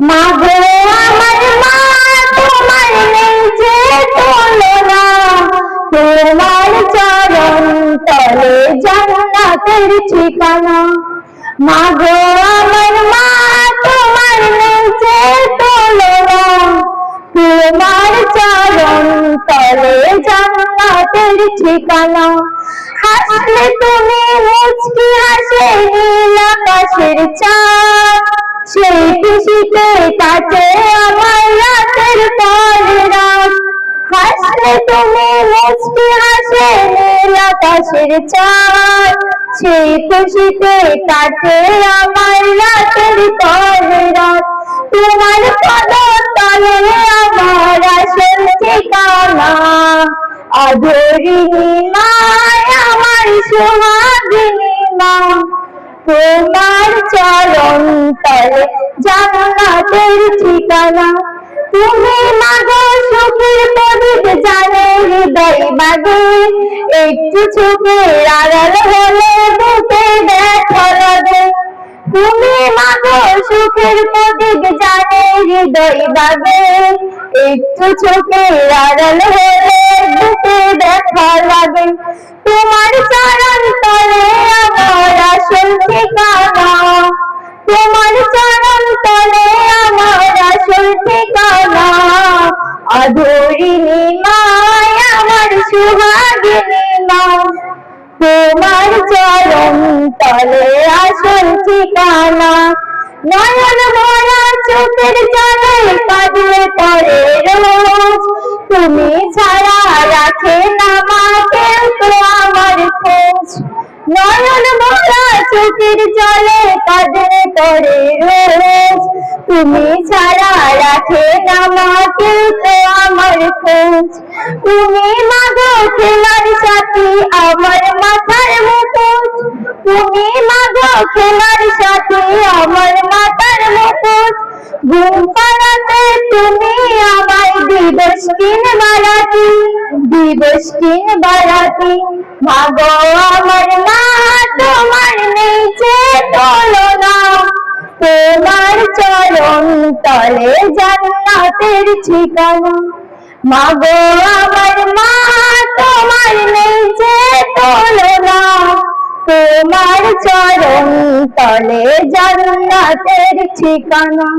মাগো আমার মা তোমার নেই যে তুলনা, তোমার চরণ তলে জান্নাতের ঠিকানা। মাগো আমার মা তোমার নেই যে তুলনা, তোমার চরণ তলে জান্নাতের ঠিকানা। হাসলে তুমি মুচকি হাসে নীল আকাশের চাঁদ, সেই খুশিতে কাটে আমার রাতের পর রাত। হাসলে তুমি মুচকি হাসে নীল আকাশের চাঁদ, সেই খুশিতে কাটে আমার রাতের পর রাত। তোমার পদতলে আমার আসল ঠিকানা, আদরিনী মা আমার সোহাগিনী মা। তোমার চরণ তলে জান্নাতের ঠিকানা। তুমি মাগো সুখের প্রদীপ জানে হৃদয় বাগে, একটু চোখের আড়াল হলে বুকে ব্যথা লাগে। তুমি মাগো সুখের প্রদীপ জানে হৃদয় বাগে, একটু চোখের আড়াল হলে বুকে ব্যথা লাগে। তোমার চরণ তলে আমার আসল ঠিকানা, তোমার চরণ তলে আমার আসল ঠিকানা, আদরিনী মা আমার সোহাগিনী মা। তোমার চরণ তলে আসল ঠিকানা। নয়ন ভরা চোখের জলে কাঁদলে পরে রোজ, তুমি ছাড়া রাখে না মা কেউ তো আমার খোঁজ। নয়ন ভরা চোখের জলে কাঁদলে পরে রোজ, তুমি ছাড়া রাখে না মা কেউ তো আমার খোঁজ। তুমি মাগো খেলার সাথী আমার মাথার মুকুট, তুমি মাগো খেলার সাথী আমার মাথার মুকুট। ঘুম পাড়াতে তুমি আমায় দিবস কিন বারাতি, দিবস কিন বারাতি। মাগো আমার মা তোমার নেই যে তুলনা, তোমার চরণ তলে জান্নাতের ঠিকানা। মাগো আমার মা তোমার নেই যে তুলনা, তোমার চরণ তলে জান্নাতের ঠিকানা।